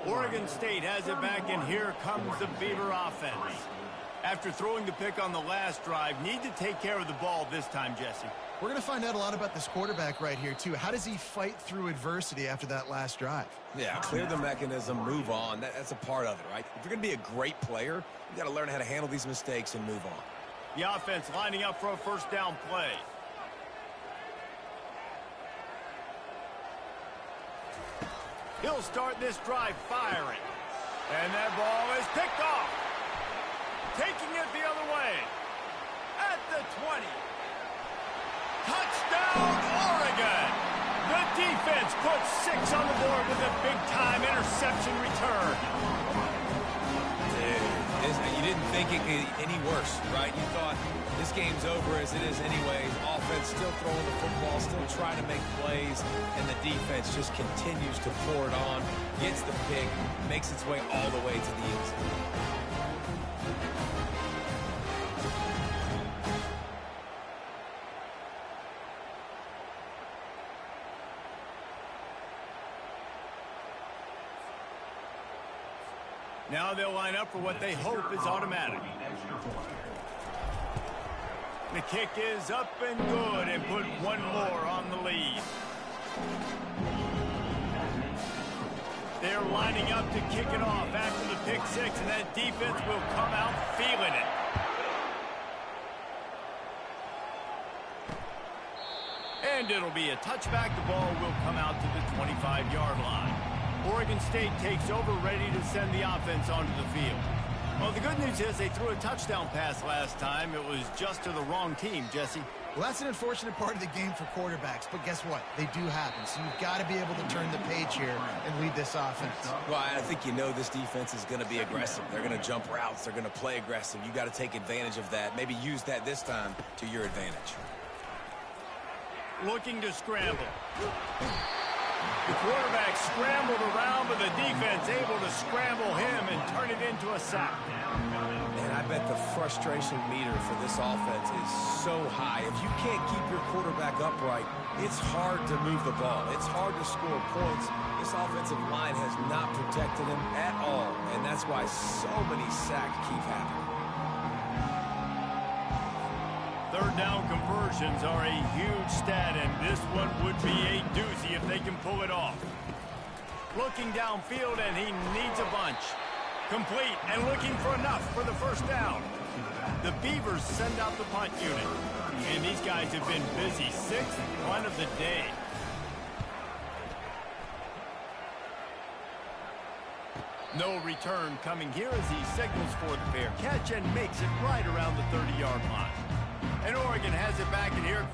Speaker 1: Oregon State has it back, and here comes the Beaver offense. After throwing the pick on the last drive, need to take care of the ball this time, Jesse.
Speaker 2: We're going to find out a lot about this quarterback right here, too. How does he fight through adversity after that last drive?
Speaker 3: Yeah, clear the mechanism, move on. That's a part of it, right? If you're going to be a great player, you got to learn how to handle these mistakes and move on.
Speaker 1: The offense lining up for a first down play. He'll start this drive firing. And that ball is picked off. Taking it the other way. At the 20. Touchdown, Oregon! The defense puts 6 on the board with a big-time interception return.
Speaker 3: You didn't think it could get any worse, right? You thought this game's over as it is anyways. Offense still throwing the football, still trying to make plays, and the defense just continues to pour it on, gets the pick, makes its way all the way to the end zone.
Speaker 1: Now they'll line up for what they hope is automatic. The kick is up and good and put one more on the lead. They're lining up to kick it off after the pick six, and that defense will come out feeling it. And it'll be a touchback. The ball will come out to the 25-yard line. Oregon State takes over, ready to send the offense onto the field. Well, the good news is they threw a touchdown pass last time. It was just to the wrong team, Jesse.
Speaker 2: Well, that's an unfortunate part of the game for quarterbacks, but guess what? They do happen, so you've got to be able to turn the page here and lead this offense.
Speaker 3: Well, I think you know this defense is going to be aggressive. They're going to jump routes. They're going to play aggressive. You got to take advantage of that. Maybe use that this time to your advantage.
Speaker 1: looking to scramble. The quarterback scrambled around, but the defense able to scramble him and turn it into a sack.
Speaker 3: And I bet the frustration meter for this offense is so high. If you can't keep your quarterback upright, it's hard to move the ball. It's hard to score points. This offensive line has not protected him at all, and that's why so many sacks keep happening.
Speaker 1: Third down conversions are a huge stat, and this one would be a doozy if they can pull it off. Looking downfield, and he needs a bunch. Complete, and looking for enough for the first down. The Beavers send out the punt unit, and these guys have been busy. Sixth punt of the day. No return coming here as he signals for the fair catch and makes it right around the 30-yard line. And Oregon has it back in here.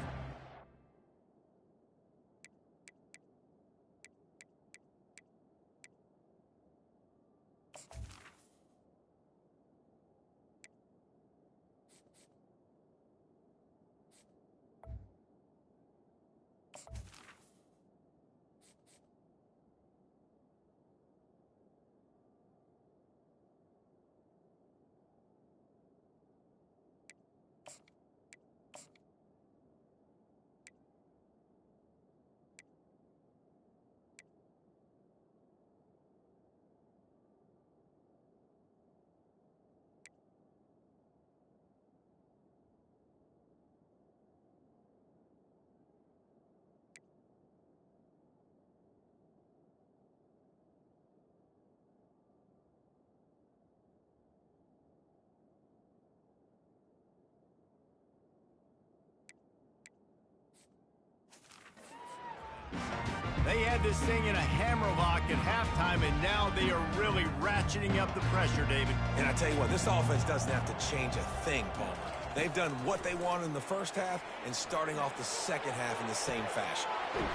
Speaker 1: They had this thing in a hammerlock at halftime, and now they are really ratcheting up the pressure, David.
Speaker 3: And I tell you what, this offense doesn't have to change a thing, Palmer. They've done what they wanted in the first half and starting off the second half in the same fashion.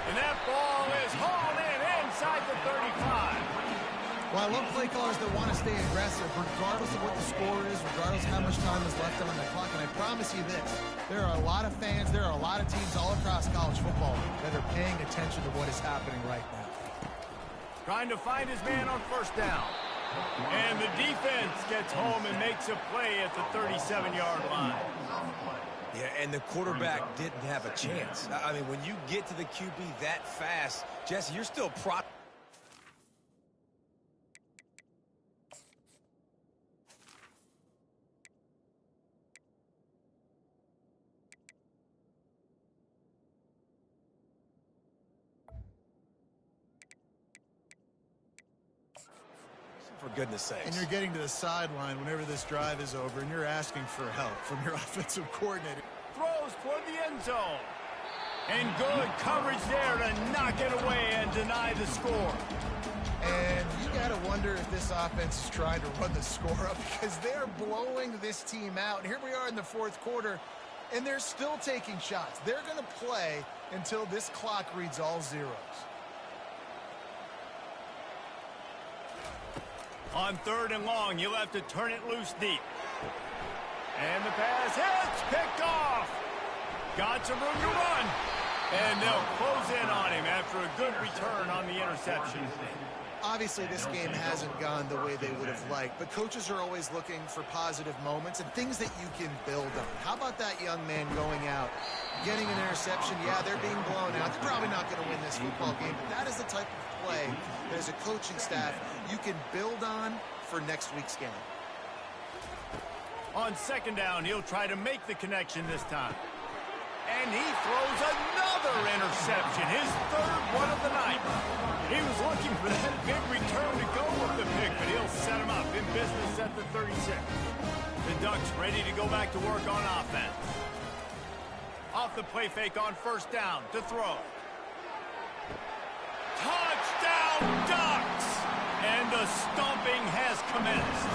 Speaker 1: And that ball is hauled in inside the 35.
Speaker 2: Well, I love play callers that want to stay aggressive, regardless of what the score is, regardless of how much time is left on the clock. And I promise you this, there are a lot of fans, there are a lot of teams all across college football that are paying attention to what is happening right now.
Speaker 1: Trying to find his man on first down. And the defense gets home and makes a play at the 37-yard line.
Speaker 3: Yeah, and the quarterback didn't have a chance. I mean, when you get to the QB that fast, Jesse, you're still for goodness sakes.
Speaker 2: And you're getting to the sideline whenever this drive is over, and you're asking for help from your offensive coordinator.
Speaker 1: Throws toward the end zone. And good coverage there to knock it away and deny the score.
Speaker 2: And you got to wonder if this offense is trying to run the score up, because they're blowing this team out. And here we are in the fourth quarter, and they're still taking shots. They're going to play until this clock reads all zeros.
Speaker 1: On third and long, you'll have to turn it loose deep. And the pass hits, picked off. Got some room to run. And they'll close in on him after a good return on the interception.
Speaker 2: Obviously, this game hasn't gone the way they would have liked, but coaches are always looking for positive moments and things that you can build on. How about that young man going out, getting an interception? Yeah, they're being blown out. They're probably not going to win this football game, but that is the type of play that as a coaching staff you can build on for next week's game.
Speaker 1: On second down, he'll try to make the connection this time. And he throws another interception, his third one of the night. He was looking for that big return to go with the pick, but he'll set him up in business at the 36. The Ducks ready to go back to work on offense. Off the play fake on first down to throw. Touchdown, Ducks! And the stomping has commenced.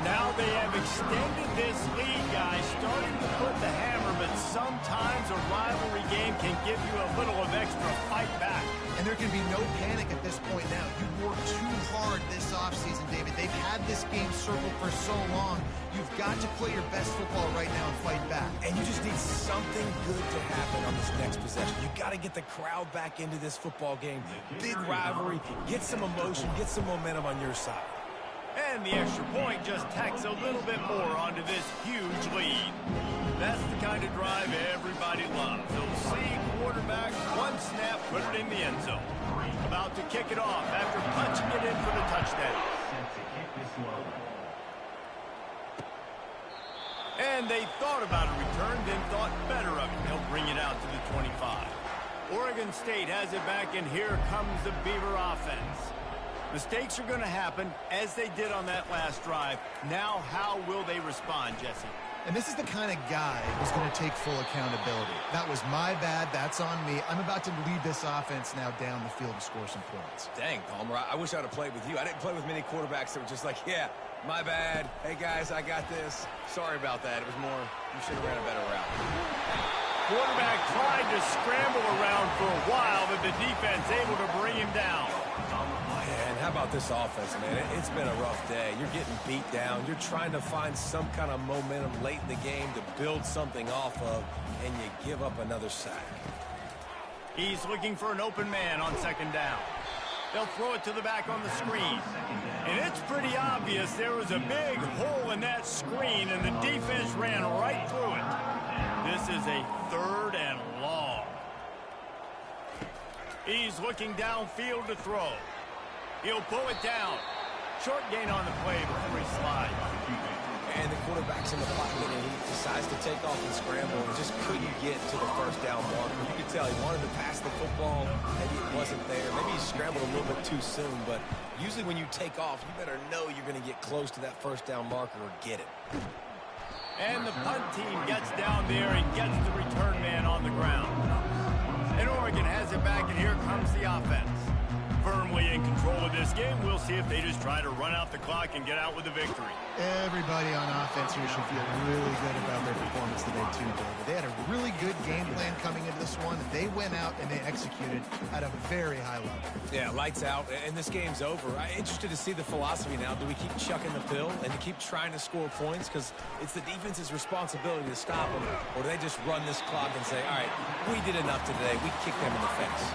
Speaker 1: Now they have extended this lead, guys, starting to put the hammer, but sometimes a rivalry game can give you a little of extra fight back.
Speaker 2: And there can be no panic at this point now. You worked too hard this offseason, David. They've had this game circled for so long. You've got to play your best football right now and fight back.
Speaker 3: And you just need something good to happen on this next possession. You got to get the crowd back into this football game. Big rivalry. Get some emotion. Get some momentum on your side.
Speaker 1: And the extra point just tacks a little bit more onto this huge lead. That's the kind of drive everybody loves. They'll see quarterback, one snap, put it in the end zone. About to kick it off after punching it in for the touchdown. And they thought about a return, then thought better of it. They'll bring it out to the 25. Oregon State has it back, and here comes the Beaver offense. Mistakes are going to happen, as they did on that last drive. Now, how will they respond, Jesse?
Speaker 2: And this is the kind of guy who's going to take full accountability. That was my bad. That's on me. I'm about to lead this offense now down the field to score some points.
Speaker 3: Dang, Palmer, I wish I'd have played with you. I didn't play with many quarterbacks that were just like, yeah, my bad. Hey, guys, I got this. Sorry about that. It was more, you should have ran a better route.
Speaker 1: Quarterback tried to scramble around for a while, but the defense able to bring him down.
Speaker 3: And how about this offense, man? It's been a rough day. You're getting beat down. You're trying to find some kind of momentum late in the game to build something off of, and you give up another sack.
Speaker 1: He's looking for an open man on second down. They'll throw it to the back on the screen. And it's pretty obvious there was a big hole in that screen, and the defense ran right through it. This is a 3rd and long. He's looking downfield to throw. He'll pull it down. Short gain on the play before he slides.
Speaker 3: And the quarterback's in the pocket, and he decides to take off and scramble and just couldn't get to the first down marker. You could tell he wanted to pass the football. Maybe it wasn't there. Maybe he scrambled a little bit too soon. But usually when you take off, you better know you're going to get close to that first down marker or get it.
Speaker 1: And the punt team gets down there and gets the return man on the ground. And Oregon has it back, and here comes the offense. Firmly in control of this game. We'll see if they just try to run out the clock and get out with the victory.
Speaker 2: Everybody on offense here should feel really good about their performance today, too, David. They had a really good game plan coming into this one. They went out and they executed at a very high level.
Speaker 3: Yeah, lights out, and this game's over. I'm interested to see the philosophy now. Do we keep chucking the pill and keep trying to score points? Because it's the defense's responsibility to stop them. Or do they just run this clock and say, all right, we did enough today. We kicked them in the face.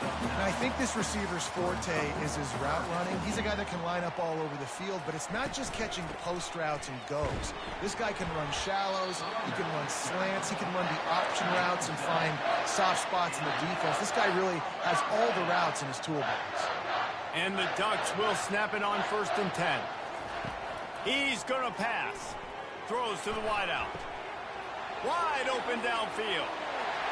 Speaker 2: And I think this receiver's forte is his route running. He's a guy that can line up all over the field, but it's not just catching post routes and goes. This guy can run shallows, he can run slants, he can run the option routes and find soft spots in the defense. This guy really has all the routes in his toolbox.
Speaker 1: And the Ducks will snap it on 1st and 10. He's going to pass. Throws to the wideout. Wide open downfield.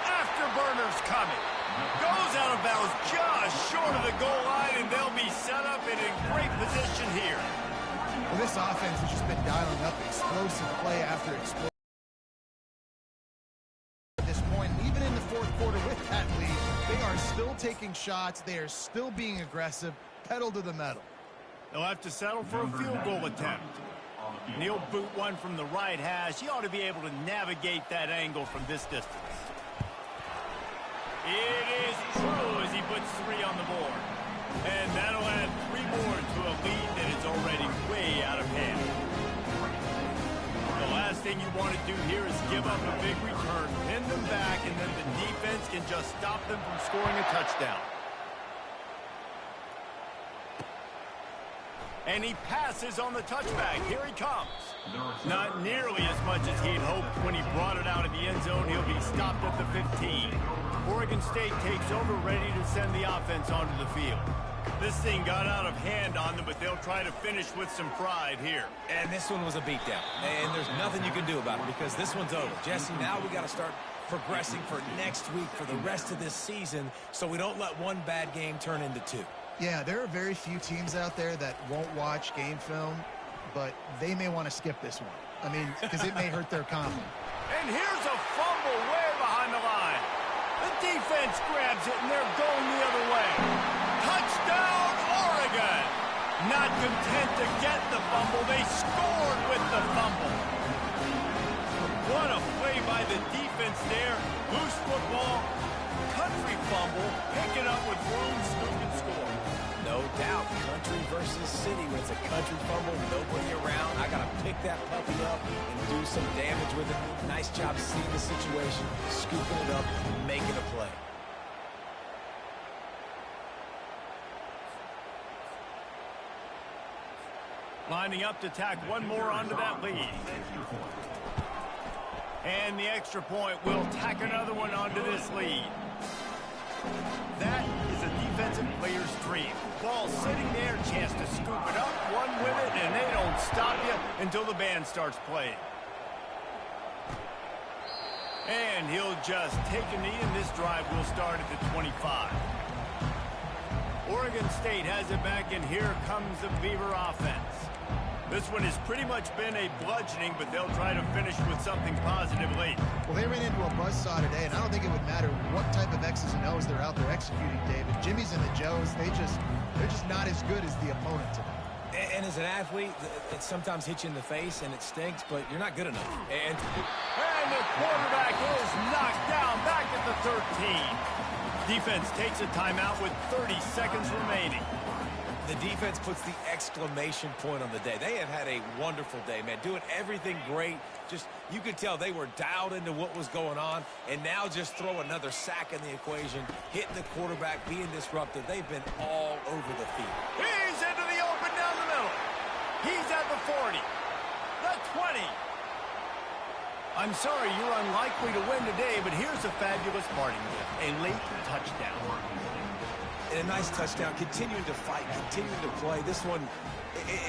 Speaker 1: Afterburner's coming. Goes out of bounds just short of the goal line, and they'll be set up and in great position here.
Speaker 2: Well, this offense has just been dialing up explosive play after explosive. At this point, even in the 4th quarter with that lead, they are still taking shots. They are still being aggressive, pedal to the metal.
Speaker 1: They'll have to settle for a field goal attempt. And he'll boot one from the right hash. He ought to be able to navigate that angle from this distance. It is true as he puts 3 on the board. And that'll add 3 more to a lead that is already way out of hand. The last thing you want to do here is give up a big return, pin them back, and then the defense can just stop them from scoring a touchdown. And he passes on the touchback. Here he comes. Not nearly as much as he'd hoped when he brought it out of the end zone. He'll be stopped at the 15. Oregon State takes over, ready to send the offense onto the field. This thing got out of hand on them, but they'll try to finish with some pride here.
Speaker 3: And this one was a beatdown. And there's nothing you can do about it because this one's over. Jesse, now we got to start progressing for next week, for the rest of this season, so we don't let one bad game turn into 2.
Speaker 2: Yeah, there are very few teams out there that won't watch game film, but they may want to skip this one. I mean, because it may hurt their confidence.
Speaker 1: And here's a fumble way behind the line. The defense grabs it, and they're going the other way. Touchdown, Oregon! Not content to get the fumble, they scored with the fumble. What a play by the defense. defense there. Loose football. Country fumble. Pick it up with room, scoop, and score.
Speaker 3: No doubt, country versus city. When it's a country fumble, nobody around. I got to pick that puppy up and do some damage with it. Nice job seeing the situation, scooping it up, making a play.
Speaker 1: Lining up to tack one more onto that lead. And the extra point will tack another one onto this lead. That is a defensive player's dream. Ball sitting there, chance to scoop it up, one with it, and they don't stop you until the band starts playing. And he'll just take a knee, and this drive will start at the 25. Oregon State has it back, and here comes the Beaver offense. This one has pretty much been a bludgeoning, but they'll try to finish with something positive late.
Speaker 2: Well, they ran into a buzzsaw today, and I don't think it would matter what type of X's and O's they're out there executing, David. Jimmy's and the Joes, they're just not as good as the opponent today.
Speaker 3: And as an athlete, it sometimes hits you in the face, and it stinks, but you're not good enough. And
Speaker 1: the quarterback is knocked down back at the 13. Defense takes a timeout with 30 seconds remaining.
Speaker 3: The defense puts the exclamation point on the day. They have had a wonderful day, man. Doing everything great. Just, you could tell they were dialed into what was going on. And now just throw another sack in the equation. Hitting the quarterback, being disruptive. They've been all over the field.
Speaker 1: He's into the open down the middle. He's at the 40. The 20. I'm sorry, you're unlikely to win today, but here's a fabulous parting gift. A late touchdown.
Speaker 3: And a nice touchdown, continuing to fight, continuing to play. This one,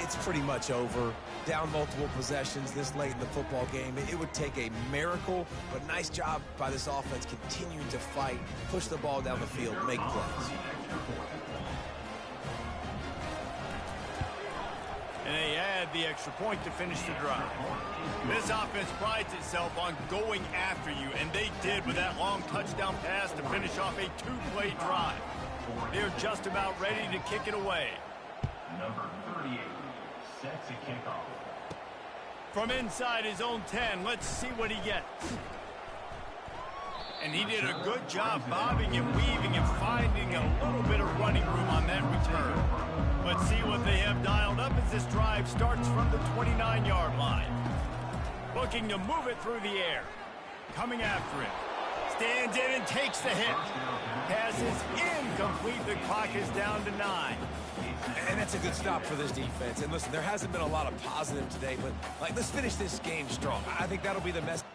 Speaker 3: it's pretty much over. Down multiple possessions this late in the football game. It would take a miracle, but nice job by this offense continuing to fight, push the ball down the field, make plays.
Speaker 1: And they add the extra point to finish the drive. This offense prides itself on going after you, and they did with that long touchdown pass to finish off a two-play drive. They're just about ready to kick it away.
Speaker 4: Number 38 sets a kickoff.
Speaker 1: From inside his own 10, let's see what he gets. And he did a good job bobbing and weaving and finding a little bit of running room on that return. Let's see what they have dialed up as this drive starts from the 29-yard line. Looking to move it through the air. Coming after him. Stands in and takes the hit. Pass is incomplete. The clock is down to 9.
Speaker 3: And that's a good stop for this defense. And listen, there hasn't been a lot of positive today, but let's finish this game strong. I think that'll be the message.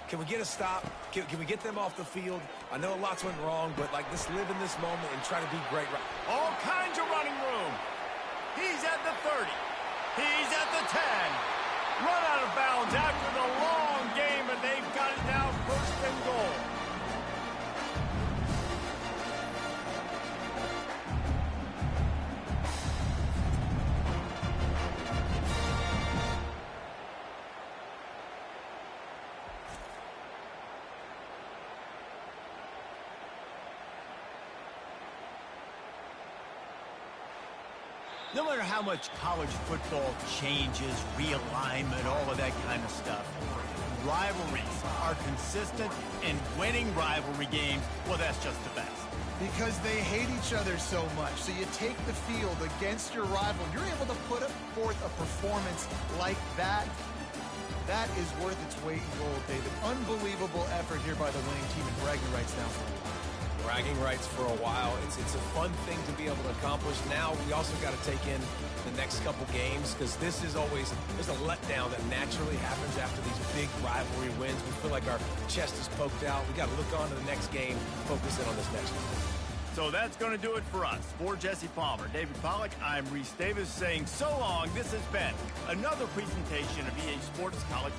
Speaker 3: Can we get a stop? Can we get them off the field? I know lots went wrong, but let's live in this moment and try to be great.
Speaker 1: All kinds of running room. He's at the 30. He's at the 10. Run out of bounds after the long game, and they've got it now first and goal. No matter how much college football changes, realignment, all of that kind of stuff, rivalries are consistent, and winning rivalry games, well, that's just the best.
Speaker 2: Because they hate each other so much. So you take the field against your rival. You're able to put forth a performance like that. That is worth its weight in gold, David. Unbelievable effort here by the winning team, and bragging rights now for a while.
Speaker 3: Bragging rights for a while. It's a fun thing to be able to accomplish. Now we also got to take in the next couple games, because this is always, there's a letdown that naturally happens after these big rivalry wins. We feel like our chest is poked out. We got to look on to the next game, focus in on this next one.
Speaker 1: So that's going to do it for us. For Jesse Palmer, David Pollack, I'm Reese Davis saying so long. This has been another presentation of EA Sports College.